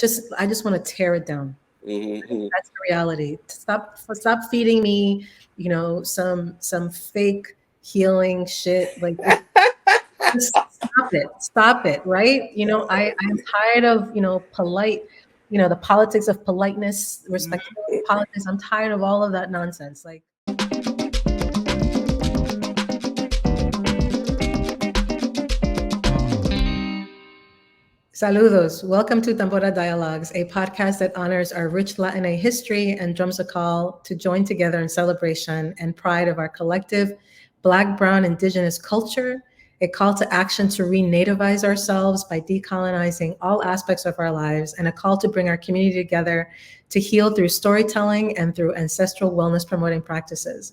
I just want to tear it down. Mm-hmm. That's the reality. Stop feeding me, some fake healing shit. Like, just stop it, right? I'm tired of, the politics of politeness, respectability politics. I'm tired of all of that nonsense. Like, saludos. Welcome to TamboraDialogues, a podcast that honors our rich Latine history and drums a call to join together in celebration and pride of our collective Black, Brown, Indigenous culture, a call to action to re-nativize ourselves by decolonizing all aspects of our lives, and a call to bring our community together to heal through storytelling and through ancestral wellness promoting practices.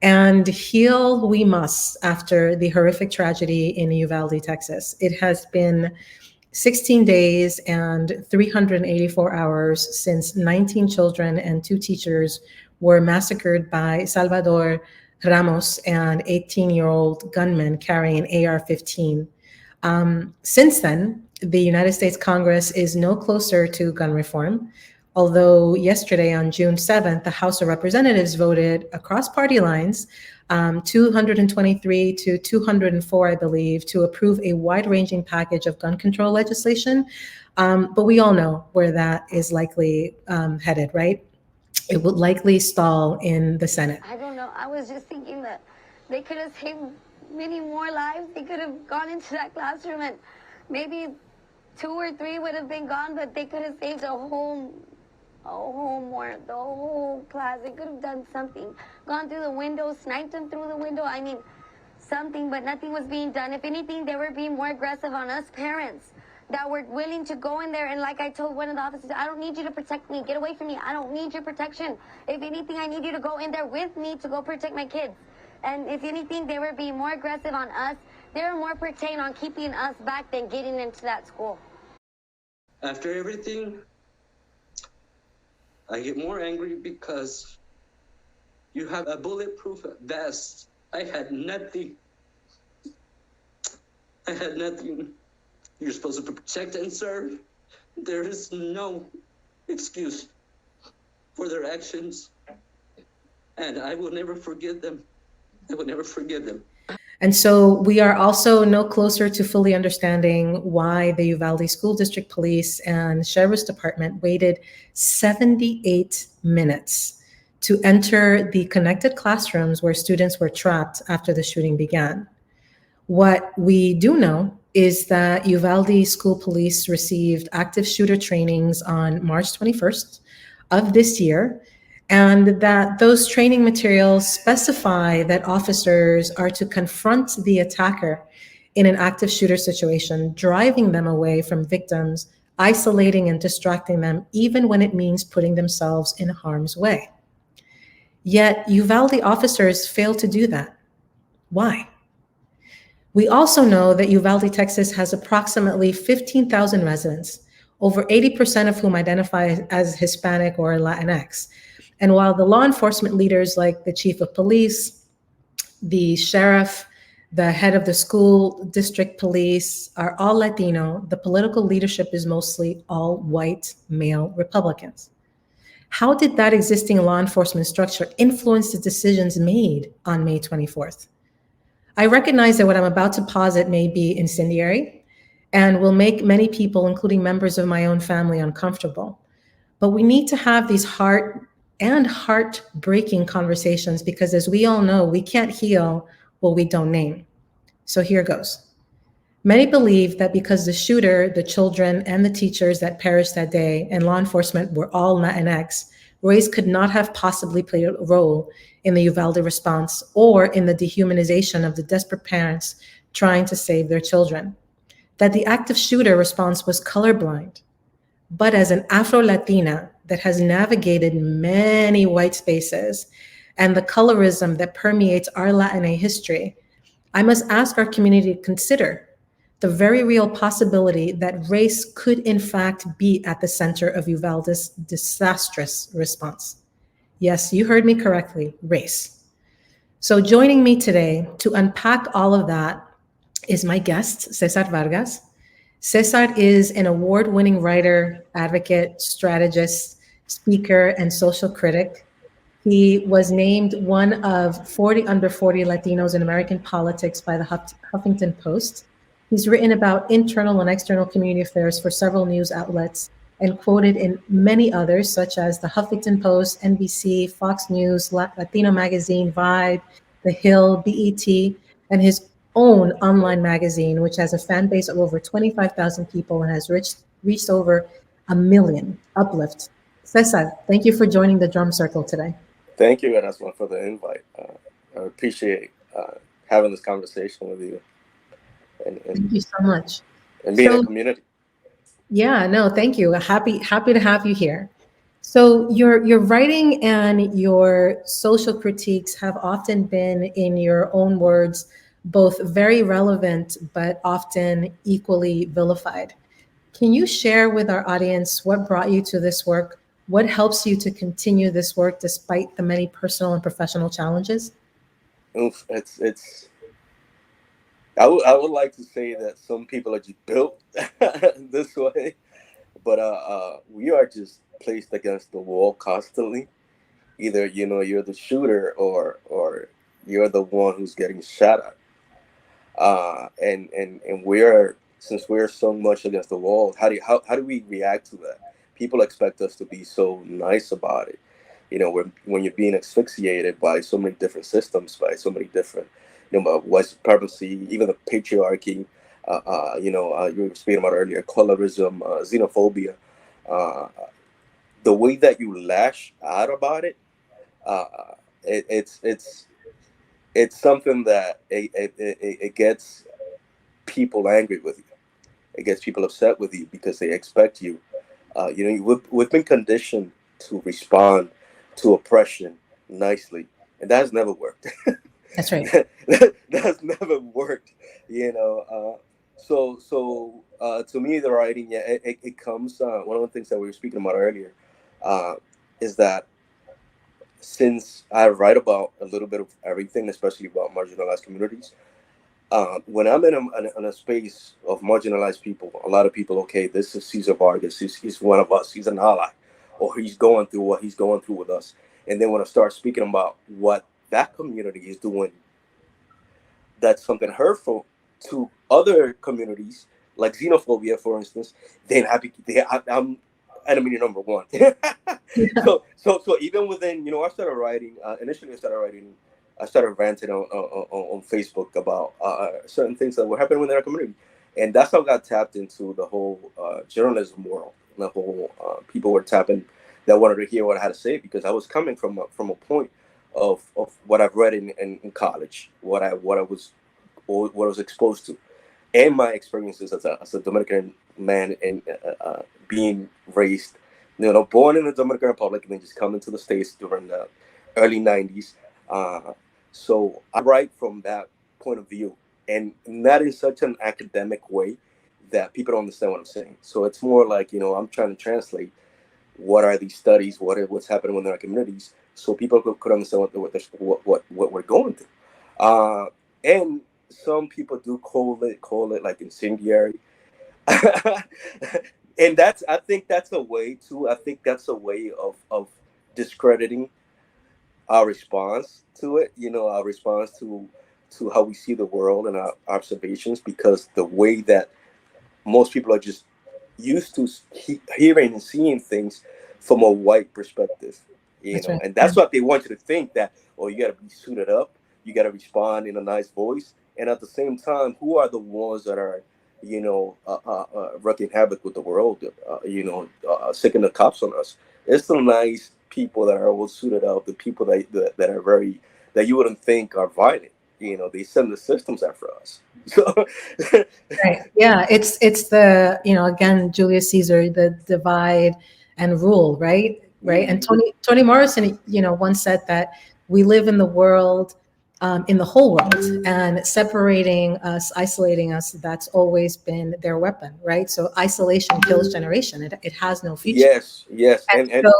And heal we must after the horrific tragedy in Uvalde, Texas. It has been 16 days and 384 hours since 19 children and 2 teachers were massacred by Salvador Ramos, an 18-year-old gunman carrying an AR-15. Since then, the United States Congress is no closer to gun reform, although yesterday on June 7th, the House of Representatives voted across party lines, 223 to 204, I believe, to approve a wide-ranging package of gun control legislation. But we all know where that is likely headed, right? It would likely stall in the Senate. I don't know. I was just thinking that they could have saved many more lives. They could have gone into that classroom and maybe 2 or 3 would have been gone, but they could have saved the whole class. They could have done something. Gone through the window, sniped them through the window. I mean, something, but nothing was being done. If anything, they were being more aggressive on us parents that were willing to go in there. And like I told one of the officers, I don't need you to protect me. Get away from me. I don't need your protection. If anything, I need you to go in there with me to go protect my kids. And if anything, they were being more aggressive on us. They were more pertained on keeping us back than getting into that school. After everything, I get more angry because you have a bulletproof vest. I had nothing. You're supposed to protect and serve. There is no excuse for their actions. And I will never forgive them. I will never forgive them. And so we are also no closer to fully understanding why the Uvalde School District Police and Sheriff's Department waited 78 minutes to enter the connected classrooms where students were trapped after the shooting began. What we do know is that Uvalde School Police received active shooter trainings on March 21st of this year, and that those training materials specify that officers are to confront the attacker in an active shooter situation, driving them away from victims, isolating and distracting them, even when it means putting themselves in harm's way. Yet Uvalde officers fail to do that. Why? We also know that Uvalde, Texas has approximately 15,000 residents, over 80% of whom identify as Hispanic or Latinx. And while the law enforcement leaders like the chief of police, the sheriff, the head of the school district police are all Latino, the political leadership is mostly all white male Republicans. How did that existing law enforcement structure influence the decisions made on May 24th? I recognize that what I'm about to posit may be incendiary and will make many people, including members of my own family, uncomfortable. But we need to have these heartbreaking conversations because, as we all know, we can't heal what we don't name. So here goes. Many believe that because the shooter, the children, and the teachers that perished that day, and law enforcement were all Latinx, race could not have possibly played a role in the Uvalde response or in the dehumanization of the desperate parents trying to save their children. That the active shooter response was colorblind. But as an Afro-Latina that has navigated many white spaces and the colorism that permeates our Latina history, I must ask our community to consider the very real possibility that race could in fact be at the center of Uvalde's disastrous response. Yes, you heard me correctly, race. So joining me today to unpack all of that is my guest, Cesar Vargas. Cesar is an award-winning writer, advocate, strategist, speaker, and social critic. He was named one of 40 under 40 Latinos in American politics by the Huffington Post. He's written about internal and external community affairs for several news outlets and quoted in many others, such as the Huffington Post, NBC, Fox News, Latino Magazine, Vibe, The Hill, BET, and his own online magazine, which has a fan base of over 25,000 people and has reached over a million. Uplift. Cesar, thank you for joining the Drum Circle today. Thank you, Erasmo, for the invite. I appreciate having this conversation with you Thank you so much. and being a So, community. yeah, no, thank you. Happy to have you here. So your writing and your social critiques have often been, in your own words, both very relevant but often equally vilified. Can you share with our audience what brought you to this work? What helps you to continue this work despite the many personal and professional challenges? Oof, it's. I would like to say that some people are just built this way, but we are just placed against the wall constantly. Either you're the shooter or you're the one who's getting shot at. And we're since we're so much against the wall, how do we react to that? People expect us to be so nice about it. When you're being asphyxiated by so many different systems, by so many different, white supremacy, even the patriarchy, you were speaking about earlier, colorism, xenophobia, uh, the way that you lash out about it, uh, it's something that it gets people angry with you. It gets people upset with you because they expect you. We've been conditioned to respond to oppression nicely, and that has never worked. That's right. That's never worked. To me, the writing, yeah, it comes. One of the things that we were speaking about earlier uh, is that since I write about a little bit of everything, especially about marginalized communities, when I'm in a space of marginalized people, a lot of people, okay, this is Cesar Vargas, he's one of us, he's an ally, or he's going through what he's going through with us. And then when I start speaking about what that community is doing, that's something hurtful to other communities, like xenophobia, for instance, then I'm enemy number one. So even within, I started writing. Initially, I started ranting on Facebook about certain things that were happening within our community, and that's how I got tapped into the whole journalism world. The whole people were tapping that wanted to hear what I had to say because I was coming from a point of what I've read in college, what I was exposed to, and my experiences as a Dominican man and being raised, born in the Dominican Republic and then just coming to the States during the early '90s. So I write from that point of view, and not in such an academic way that people don't understand what I'm saying. So it's more like I'm trying to translate what are these studies, what's happening within our communities, so people could understand what we're going through. And some people do call it like incendiary, and I think that's a way too. I think that's a way of discrediting our response to it. Our response to how we see the world and our observations, because the way that most people are just used to hearing and seeing things from a white perspective, That's right. and that's what they want you to think, that, oh, you got to be suited up, you got to respond in a nice voice, and at the same time, who are the ones that are, wreaking havoc with the world, sicking the cops on us? It's the nice people that are all suited up, the people that are very, that you wouldn't think are violent. They send the systems after us. So Right. Yeah, it's the, again, Julius Caesar, the divide and rule, right? Right. And Toni Morrison, once said that we live in the world, in the whole world, and separating us, isolating us, that's always been their weapon, right? So isolation kills generation. It has no future. yes, And and so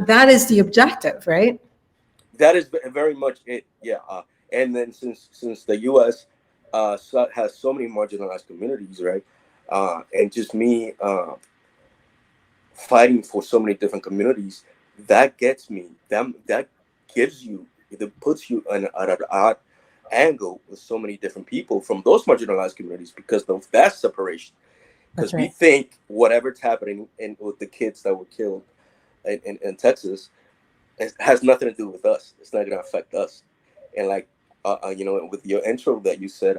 that is the objective, right? that is very much it. Yeah, and then since the U.S. Has so many marginalized communities, right? and just me fighting for so many different communities, that gets me. That gives you, it puts you at an odd angle with so many different people from those marginalized communities because of that separation. That's Because we right. think whatever's happening with the kids that were killed in Texas, it has nothing to do with us. It's not going to affect us. And like, with your intro that you said,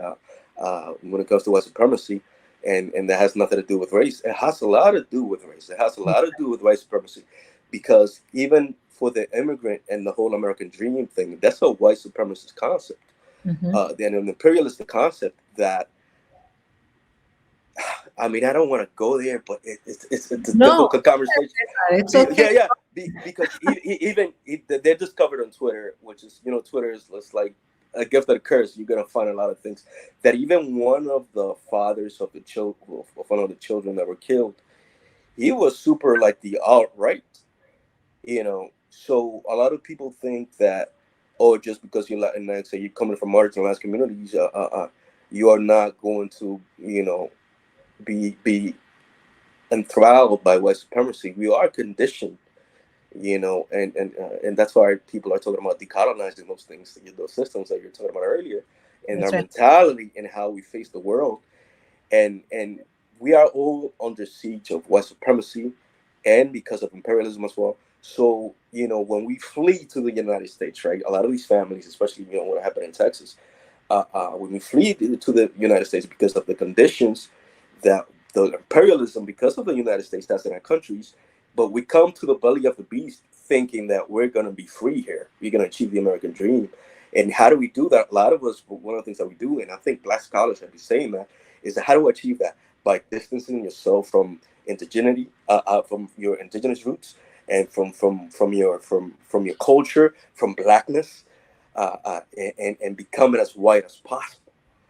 when it comes to white supremacy, and that has nothing to do with race, it has a lot to do with race. It has a lot to do with white supremacy, because even for the immigrant and the whole American dream thing, that's a white supremacist concept. Mm-hmm. Then an imperialistic concept that, I mean, I don't want to go there, but it's a No, difficult conversation. it's okay. Yeah, because they're just covered on Twitter, which is, Twitter is like a gift and a curse. You're gonna find a lot of things that even one of the fathers of the children, of one of the children that were killed, he was super like the alt right, So a lot of people think that, oh, just because you're Latinx, so you're coming from marginalized communities, you are not going to, be enthralled by white supremacy. We are conditioned, and that's why people are talking about decolonizing those things, those systems that you're talking about earlier, and That's our right. mentality and how we face the world, and we are all under siege of white supremacy, and because of imperialism as well. So when we flee to the United States, right? A lot of these families, especially what happened in Texas, when we flee to the United States because of the conditions that the imperialism, because of the United States, that's in our countries, but we come to the belly of the beast thinking that we're going to be free here. We're going to achieve the American dream. And how do we do that? A lot of us, one of the things that we do, and I think Black scholars have been saying that, is that how do we achieve that? By distancing yourself from indigeneity, from your indigenous roots, and from your culture, from blackness, and becoming as white as possible.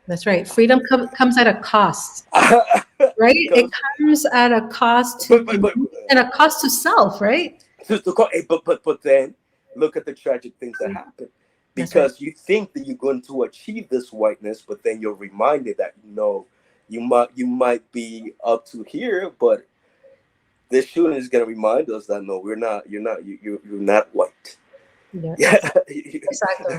That's right. Freedom comes at a cost, right? It Because, comes at a cost to but you and a cost to self, right? but then look at the tragic things that happen, That's right. because you think that you're going to achieve this whiteness, but then you're reminded that no, you might be up to here, but this shooting is going to remind us that no, we're not. You're not white. Yeah, Yeah. exactly.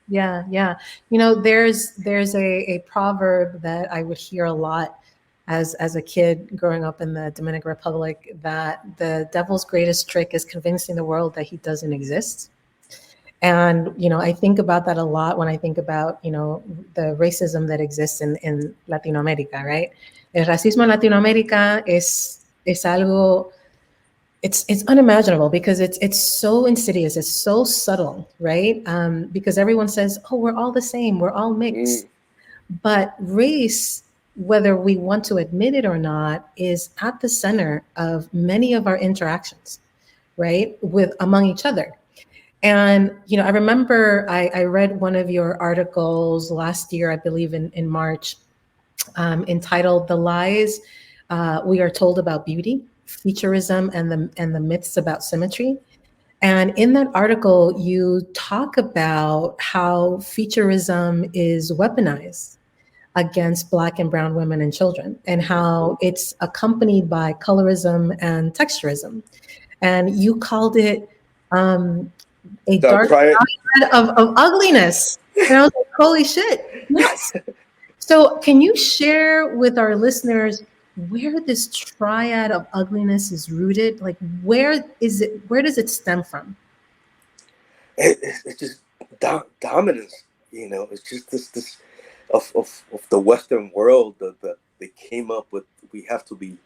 Yeah, yeah. There's a proverb that I would hear a lot as a kid growing up in the Dominican Republic, that the devil's greatest trick is convincing the world that he doesn't exist. And I think about that a lot when I think about the racism that exists in Latinoamérica, right? El racismo en Latinoamérica es algo, it's unimaginable because it's so insidious, it's so subtle, right? Because everyone says, oh, we're all the same, we're all mixed. Mm, But race, whether we want to admit it or not, is at the center of many of our interactions, right, with among each other. And I remember I read one of your articles last year, I believe in March, entitled "The Lies We Are Told About Beauty: Featureism and the Myths About Symmetry." And in that article, you talk about how featureism is weaponized against Black and Brown women and children, and how it's accompanied by colorism and texturism. And you called it a dark dark triad. triad of ugliness. And I was like, holy shit, yes. So, can you share with our listeners where this triad of ugliness is rooted? Like, where is it? Where does it stem from? It's just dominance. It's just this of the Western world that they came up with. We have to be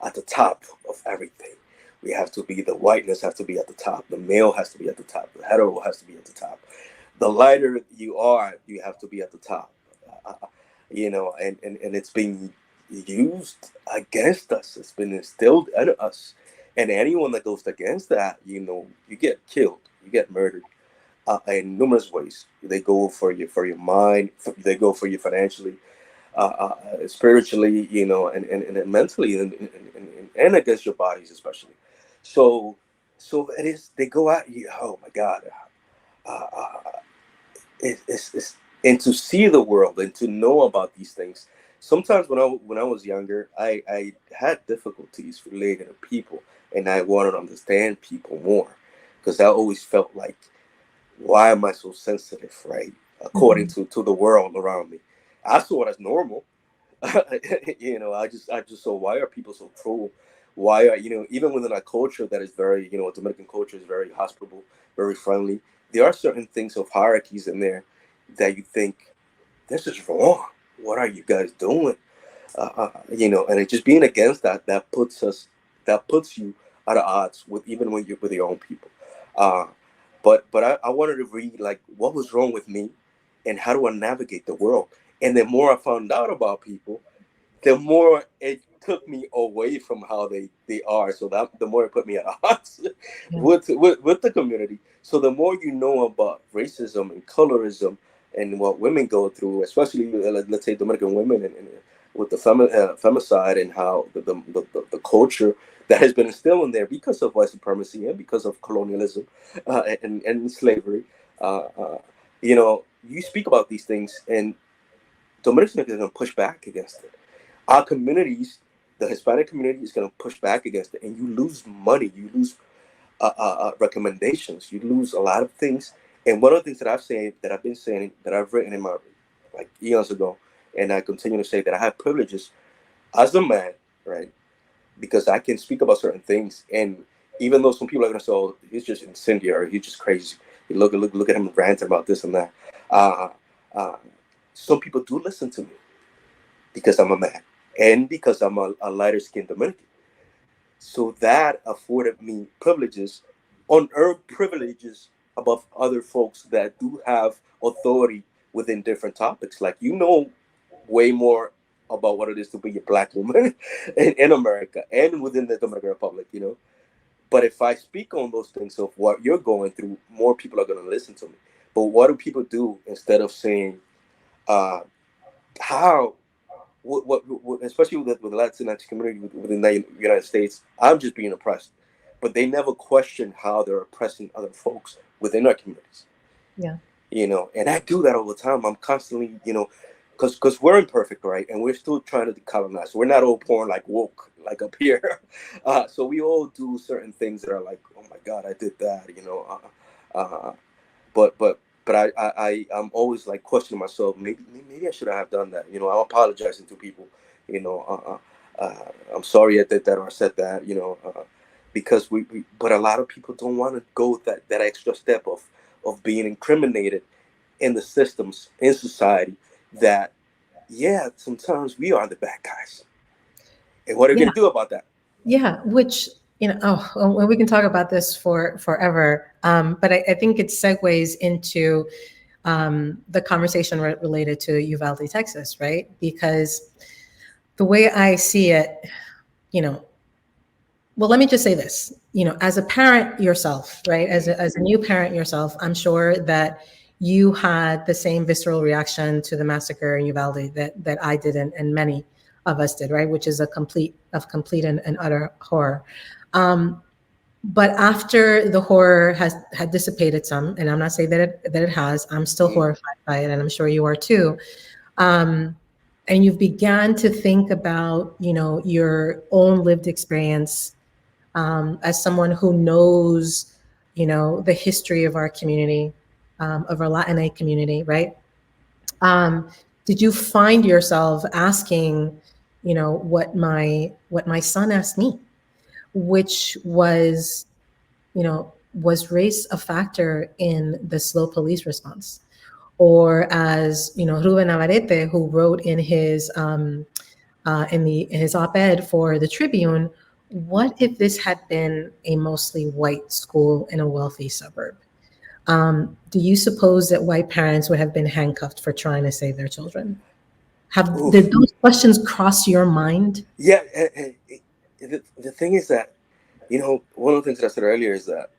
at the top of everything. We have to be, the whiteness has to be at the top. The male has to be at the top. The hetero has to be at the top. The lighter you are, you have to be at the top. And it's being used against us. It's been instilled in us. And anyone that goes against that, you get killed, you get murdered in numerous ways. They go for your mind. They go for you financially, spiritually, and mentally, and against your bodies especially. So it is. They go out. Oh my God! Uh, uh, it's and to see the world and to know about these things, sometimes when I was younger, I had difficulties relating to people, and I wanted to understand people more, because I always felt like, why am I so sensitive, right? According Mhm. to the world around me, I saw it as normal. I just saw, why are people so cruel? Why are, even within a culture that is very, Dominican culture is very hospitable, very friendly. There are certain things of hierarchies in there that you think, this is wrong. What are you guys doing? And it just being against that puts you at odds with, even when you're with your own people. Uh, but I wanted to read, like, what was wrong with me, and how do I navigate the world. And the more I found out about people, the more it took me away from how they are. So that the more it put me at odds Yeah. with the community. So the more you know about racism and colorism and what women go through, especially, let's say, Dominican women, and with the femicide, and how the culture that has been instilled in there because of white supremacy and because of colonialism, and slavery. You speak about these things, and Dominicans are going to push back against it. Our communities, the Hispanic community, is going to push back against it, and you lose money, you lose recommendations, you lose a lot of things. And one of the things that I've been saying, that I've written in my, like, eons ago, and I continue to say, that I have privileges as a man, right? Because I can speak about certain things, and even though some people are going to say, "Oh, he's just incendiary, he's just crazy," you look at him ranting about this and that. Uh, uh, some people do listen to me because I'm a man, and because I'm a lighter skinned Dominican. So that afforded me privileges, unearned privileges, above other folks that do have authority within different topics. Like, way more about what it is to be a black woman in America and within the Dominican Republic. But if I speak on those things of what you're going through, more people are going to listen to me. But what do people do instead of saying, uh, how especially with the Latinx community within the United States, I'm just being oppressed. But they never question how they're oppressing other folks within our communities. Yeah. And I do that all the time. I'm constantly, because we're imperfect, right? And we're still trying to decolonize. We're not all born like woke, like up here. So we all do certain things that are like, oh my God, I did that. Uh, but I'm always like questioning myself. Maybe I should have done that. I'm apologizing to people. You know, I'm sorry I did that or I said that. Because but a lot of people don't want to go that extra step of being incriminated in the systems in society. That, yeah, sometimes we are the bad guys, and what are you Yeah. gonna do about that? Yeah. Which, well, we can talk about this for forever. But I think it segues into the conversation related to Uvalde, Texas, right? Because the way I see it, you know, well, let me just say this, as a parent yourself, right? As a new parent yourself, I'm sure that you had the same visceral reaction to the massacre in Uvalde that I did, and many of us did, right? Which is a complete and utter horror. Um, but after the horror had dissipated some, and I'm not saying that it has, I'm still Mm. horrified by it, and I'm sure you are too. Um, and you've began to think about, your own lived experience, as someone who knows, the history of our community, of our Latinx community, right? Um, did you find yourself asking, what my son asked me, which was race a factor in the slow police response? Or as Ruben Navarrete, who wrote in his op-ed for the Tribune, what if this had been a mostly white school in a wealthy suburb? Do you suppose that white parents would have been handcuffed for trying to save their children? Did Oof. those questions cross your mind? Yeah. The thing is that, one of the things that I said earlier is that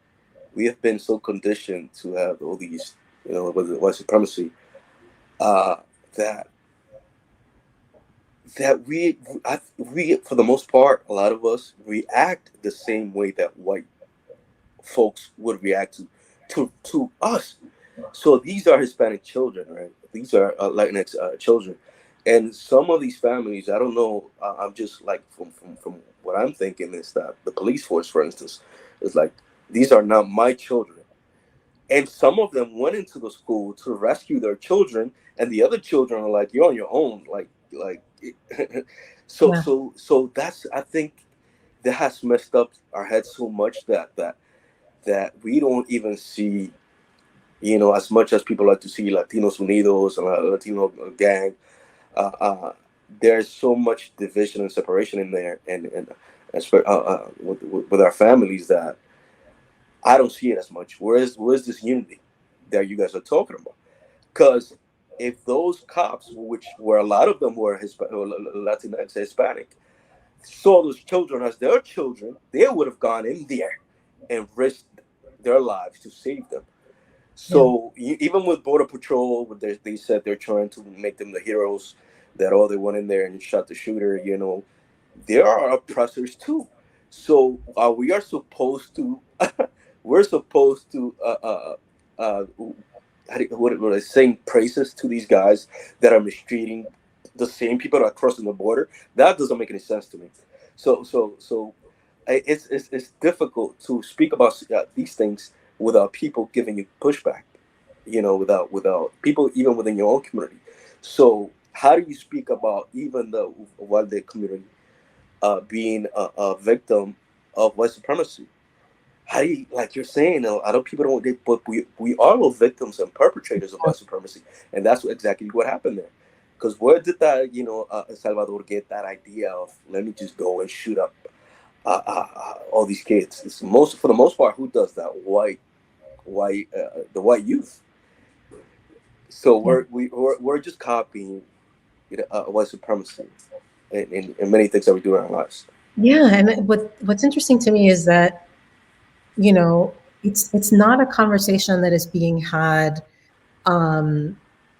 we have been so conditioned to have all these, whether white supremacy, uh, that we, for the most part, a lot of us react the same way that white folks would react to us. So these are Hispanic children, right? These are Latinx children, And some of these families, I don't know. I'm just like from what I'm thinking is that the police force, for instance, is like these are not my children, and some of them went into the school to rescue their children, and the other children are like, "You're on your own." Like, Yeah. so that's, I think that has messed up our heads so much that we don't even see, as much as people like to see Latinos Unidos and Latino gang. uh, uh, there's so much division and separation in there, with our families, that I don't see it as much. Where's this unity that you guys are talking about? Because if those cops, which were a lot of them were Latinx, Hispanic, saw those children as their children, they would have gone in there and risked their lives to save them. Yeah. So even with Border Patrol, they said they're trying to make them the heroes. That, oh, they went in there and shot the shooter. There are oppressors too. So we are supposed to, we're supposed to, what I saying praises to these guys that are mistreating the same people that are crossing the border. That doesn't make any sense to me. So it's difficult to speak about these things without people giving you pushback. Without people even within your own community. So how do you speak about even the Uvalde community being a victim of white supremacy? How do you, like you're saying, a lot of people don't, but we are all victims and perpetrators of white supremacy, and that's exactly what happened there. Because where did that, Salvador get that idea of, let me just go and shoot up all these kids? It's for the most part, who does that? The white youth. So Yeah. we're just copying, white supremacy in many things that we do in our lives. Yeah. And what's interesting to me is that, it's not a conversation that is being had um,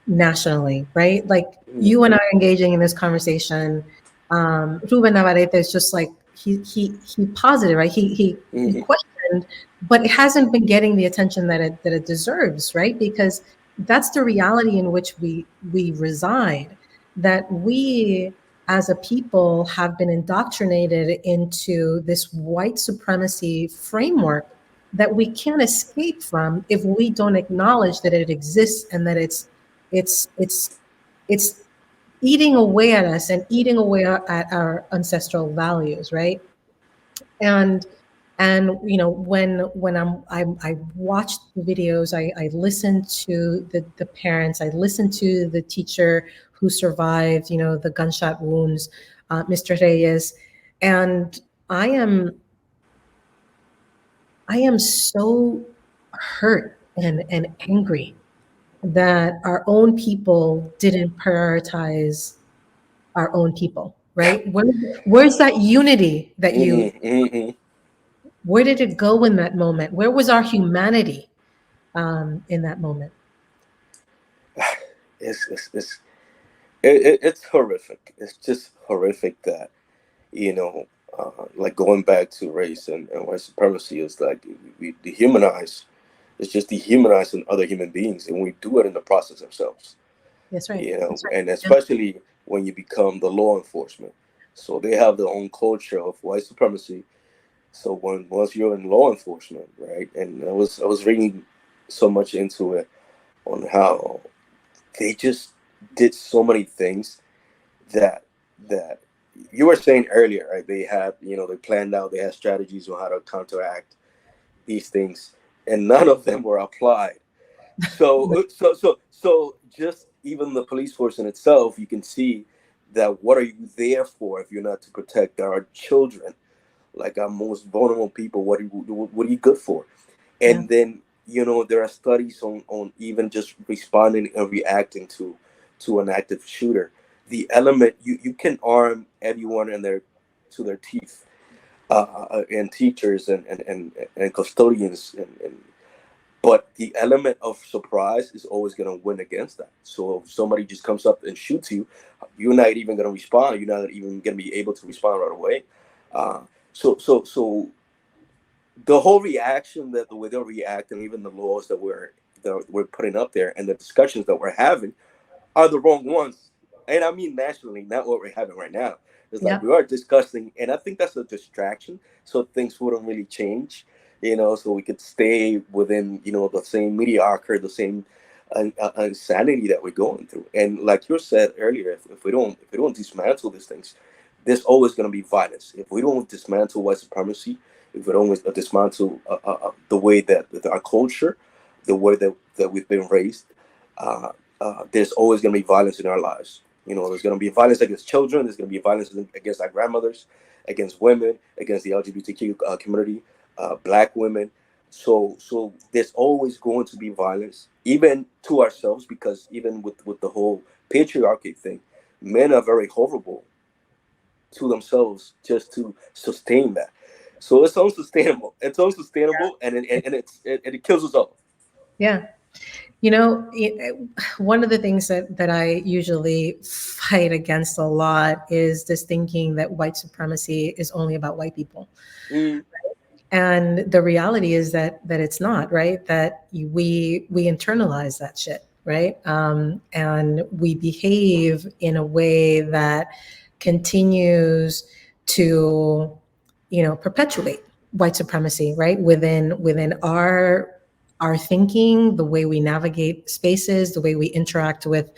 nationally, right? Like Mm-hmm. you and I are engaging in this conversation. Ruben Navarrete is just like he posited, right? He Mm-hmm. questioned, but it hasn't been getting the attention that it deserves, right? Because that's the reality in which we reside. That we as a people have been indoctrinated into this white supremacy framework that we can't escape from if we don't acknowledge that it exists and that it's it's it's eating away at us and eating away at our ancestral values, right? and and when I watch the videos, I listen to the parents, I listen to the teacher who survived the gunshot wounds, Mr. Reyes, and i am I am so hurt and angry that our own people didn't prioritize our own people, right? Where's that unity that you, Mm-hmm. Mm-hmm. where did it go in that moment? Where was our humanity in that moment? It's horrific. It's just horrific that, you know, like going back to race and white supremacy is like we dehumanize. It's just dehumanizing other human beings, and we do it in the process ourselves. That's right. That's right. And Yeah. especially when you become the law enforcement. So they have their own culture of white supremacy. So once you're in law enforcement, right? And I was reading so much into it on how they just did so many things that that you were saying earlier, right? They had, they planned out, they had strategies on how to counteract these things, and none of them were applied. So just even the police force in itself, you can see that what are you there for if you're not to protect our children, like our most vulnerable people? What are you good for? Yeah. And then, there are studies on even just responding and reacting to an active shooter. The element, you can arm everyone in their to their teeth, and teachers and custodians, but the element of surprise is always going to win against that. So if somebody just comes up and shoots you, you're not even going to respond. You're not even going to be able to respond right away. Uh, so the whole reaction, that the way they're reacting, even the laws that we're putting up there, and the discussions that we're having are the wrong ones. and I mean nationally, not what we're having right now. It's like Yeah. we are discussing, and I think that's a distraction, so things wouldn't really change, so we could stay within, the same mediocre, the same insanity that we're going through. And like you said earlier, if we don't dismantle these things, there's always going to be violence. If we don't dismantle white supremacy, if we don't dismantle the way that our culture, the way that we've been raised, uh, there's always going to be violence in our lives. There's going to be violence against children. There's going to be violence against our grandmothers, against women, against the LGBTQ community, black women. So there's always going to be violence, even to ourselves, because even with the whole patriarchy thing, men are very horrible to themselves just to sustain that. So it's unsustainable. It's unsustainable, and it kills us all. Yeah. One of the things that I usually fight against a lot is this thinking that white supremacy is only about white people. Mm, And the reality is that it's not, right? That we internalize that shit, right? And we behave in a way that continues to, perpetuate white supremacy, right? Within our thinking, the way we navigate spaces, the way we interact with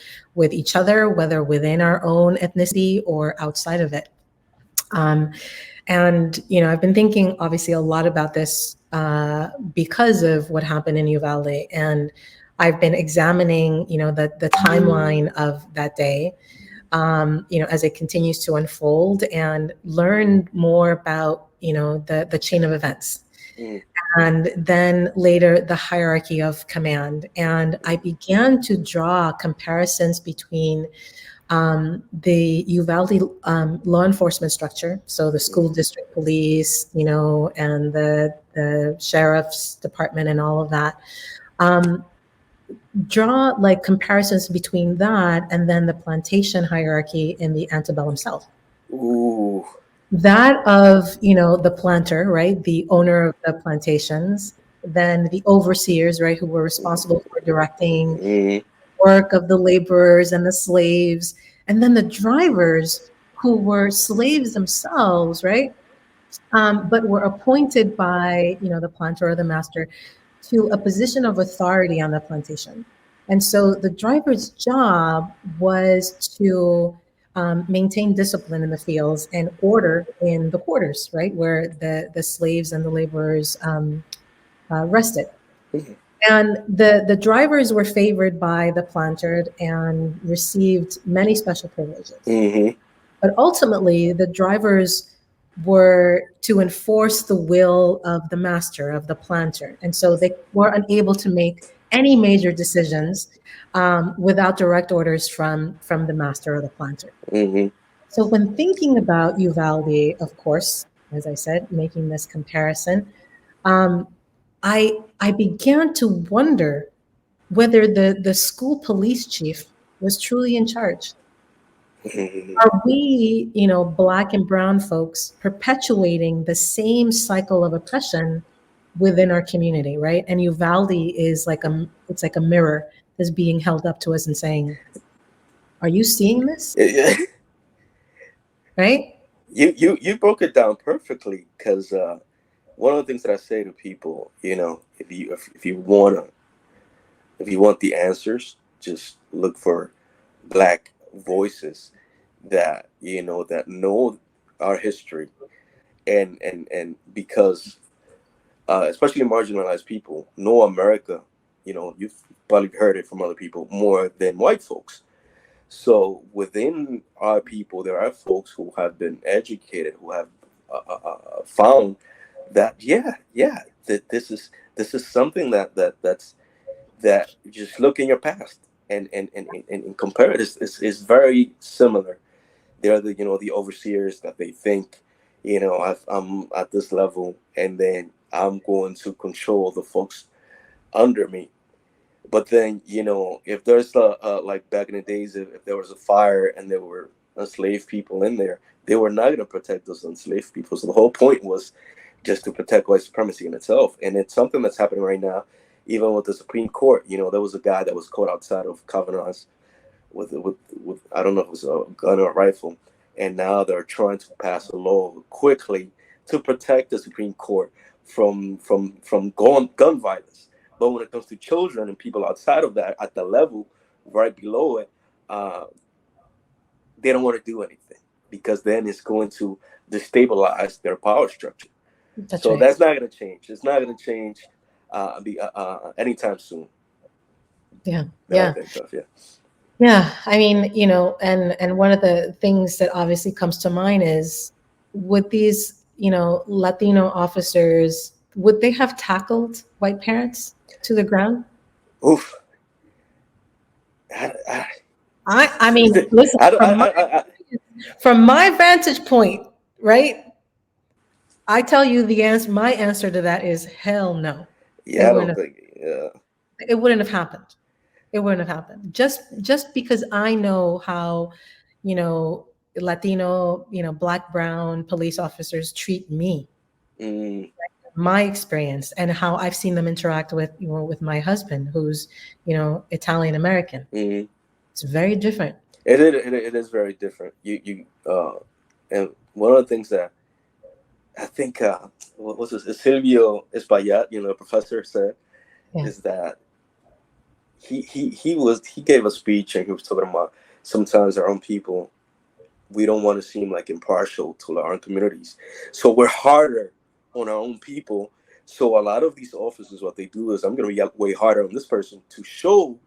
each other, whether within our own ethnicity or outside of it. Um, and I've been thinking obviously a lot about this because of what happened in Uvalde, and I've been examining the timeline of that day, as it continues to unfold, and learned more about the chain of events, mm, and then later the hierarchy of command. And I began to draw comparisons between the Uvalde law enforcement structure, so the school district police, and the sheriff's department and all of that, um, draw like comparisons between that and then the plantation hierarchy in the antebellum South. ooh. That of, the planter, right, the owner of the plantations, then the overseers, right, who were responsible for directing Mm, work of the laborers and the slaves, and then the drivers who were slaves themselves, right? But were appointed by the planter or the master to a position of authority on the plantation. And so the driver's job was to maintain discipline in the fields and order in the quarters, right, where the slaves and the laborers rested. mm, And the drivers were favored by the planter and received many special privileges. mhm, But ultimately, the drivers were to enforce the will of the master, of the planter. And so they were unable to make any major decisions without direct orders from the master or the planter. mhm, So when thinking about Uvalde, of course, as I said, making this comparison, um, I began to wonder whether the school police chief was truly in charge. mhm, Are we, Black and brown folks, perpetuating the same cycle of oppression within our community, right? And Uvalde is it's like a mirror that's being held up to us and saying, "Are you seeing this?" Yeah. Right? You broke it down perfectly, because one of the things that I say to people, if you want the answers, just look for black voices that know our history, and because especially marginalized people know America. You've probably heard it from other people more than white folks. So within our people, there are folks who have been educated, who have found that, yeah, that this is something that just look in your past and compare it. Is very similar. They're the overseers that they think, I'm at this level, and then I'm going to control the folks under me. But then, if there's like back in the days, if there was a fire and there were enslaved people in there, they were not going to protect those enslaved people. So the whole point was just to protect white supremacy in itself. And it's something that's happening right now, even with the Supreme Court. There was a guy that was caught outside of Kavanaugh's with I don't know if it was a gun or a rifle, and now they're trying to pass a law quickly to protect the Supreme Court from gun violence. But when it comes to children and people outside of that, at the level right below it, uh, they don't want to do anything because then it's going to destabilize their power structure. That's So right. that's not going to change. It's not going to change anytime soon. Yeah. That I Yeah. think of. Yeah. Yeah. I mean, and one of the things that obviously comes to mind is, would these, Latino officers, would they have tackled white parents to the ground? Oof. I, I mean, listen, I, I, from my vantage point, right? I tell you the answer. My answer to that is hell no. It yeah, I wouldn't don't have, think. Yeah. it wouldn't have happened. It wouldn't have happened. Just because I know how, you know, Latino, black, brown police officers treat me, Mm, my experience, and how I've seen them interact with, with my husband, who's, Italian American. mm. It's very different. It is very different. And one of the things that I think what was this Silvio Espaillat, the professor said, Yeah. is that he gave a speech and he was talking about sometimes our own people, we don't want to seem like impartial to our own communities, so we're harder on our own people. So a lot of these officers, what they do is, I'm going to be way harder on this person to show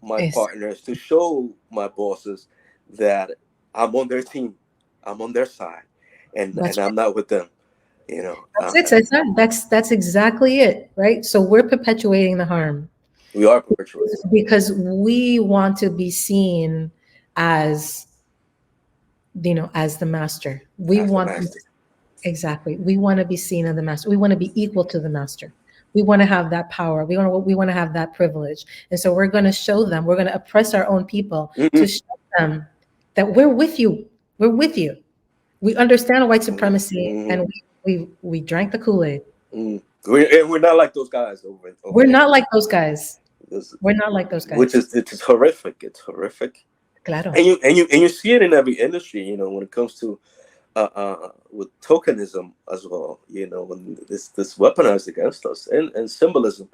my It's, partners, to show my bosses that I'm on their team, I'm on their side, and that's I'm not with them. You know, That's it, Cesar. That's exactly it, right? So we're perpetuating the harm we are perpetuating because we want to be seen as, as the master. We as the want, master. exactly. We want to be seen as the master. We want to be equal to the master. We want to have that power. We want to have that privilege. And so we're going to show them. We're going to oppress our own people to Mm-mm. show them that we're with you. We're with you. We understand white supremacy, Mm-hmm. and we drank the Kool-Aid. Mm. We're not like those guys over We're there. not like those guys. This, We're not like those which guys. is it's horrific. It's horrific, Claro. and you see it in every industry. When it comes to with tokenism as well. When this weaponized against us, and symbolism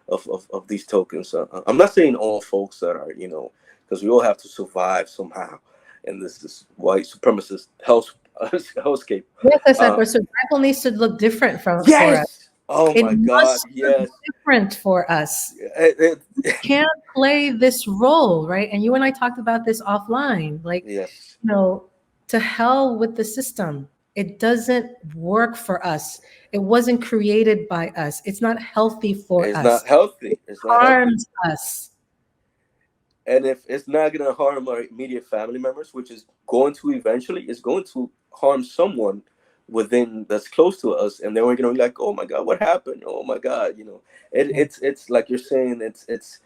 of these tokens. I'm not saying all folks that are, because we all have to survive somehow in this white supremacist hellscape. Yes, I said, Uh, but survival needs to look different for us. yes. Oh It my God. must look Yes. different for us. It- Can't play this role, right? And you and I talked about this offline. Like, yes. to hell with the system. It doesn't work for us. It wasn't created by us. It's not healthy for It's us. not healthy. It's not healthy. Harms us. And if it's not going to harm our immediate family members, which is going to eventually, it's going to harm someone within that's close to us, and then we're going to be like, oh my God, what happened? Oh my God, Yeah. it's like you're saying, it's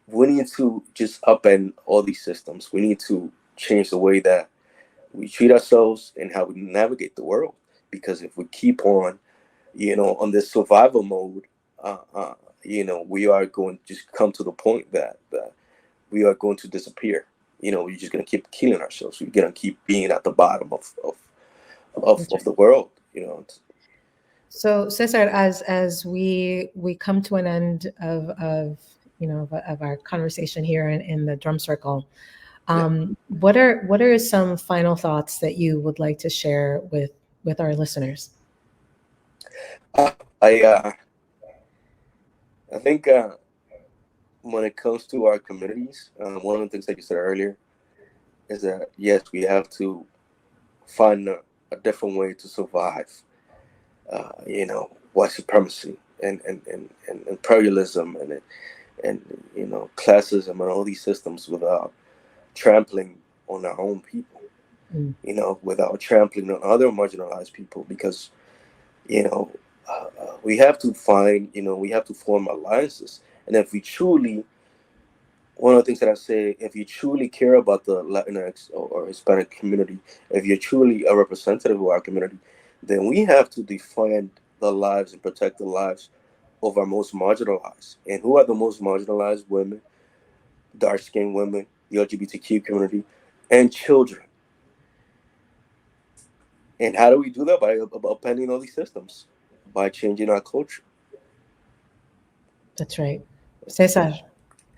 we need to just upend all these systems. We need to change the way that we treat ourselves and how we navigate the world. Because if we keep on this survival mode, we are going to just come to the point that we are going to disappear. We're just going to keep killing ourselves. We're going to keep being at the bottom of the world. So Cesar, as we come to an end of our conversation here in the drum circle, Yeah. what are some final thoughts that you would like to share with our listeners? I I think when it comes to our communities, one of the things that you said earlier is that yes, we have to find a different way to survive. White supremacy and imperialism and classism and all these systems without trampling on our own people. Mm. Without trampling on other marginalized people, because you know we have to we have to form alliances. And if we truly, one of the things that I say, if you truly care about the Latinx or Hispanic community, if you're truly a representative of our community, then we have to defend the lives and protect the lives of our most marginalized. And who are the most marginalized? Women, dark skinned women, the LGBTQ community, and children. And how do we do that? By upending all these systems, by changing our culture. That's right. Cesar,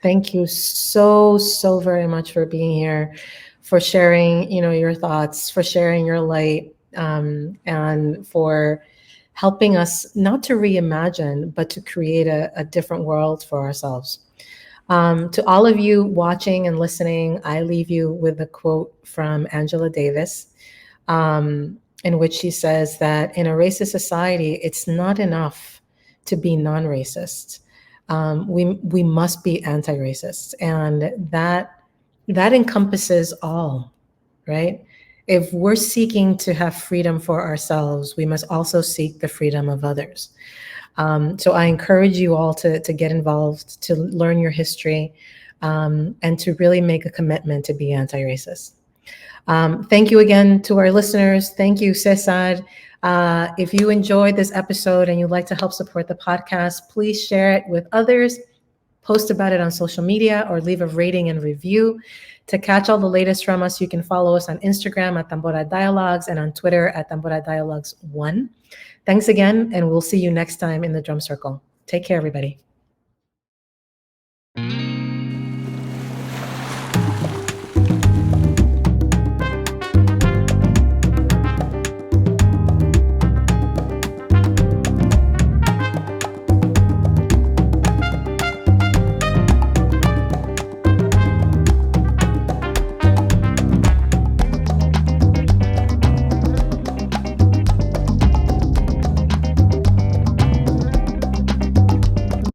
thank you so very much for being here, for sharing, your thoughts, for sharing your light, and for helping us not to reimagine, but to create a different world for ourselves. To all of you watching and listening, I leave you with a quote from Angela Davis, in which she says that in a racist society, it's not enough to be non-racist. We must be anti-racist, and that encompasses all, right? If we're seeking to have freedom for ourselves, we must also seek the freedom of others. So I encourage you all to get involved, to learn your history, and to really make a commitment to be anti-racist. Thank you again to our listeners. Thank you, Cesar. If you enjoyed this episode and you'd like to help support the podcast, please share it with others, post about it on social media, or leave a rating and review. To catch all the latest from us, you can follow us on Instagram at TamboraDialogues and on Twitter at TamboraDialogues1. Thanks again, and we'll see you next time in the Drum Circle. Take care, everybody.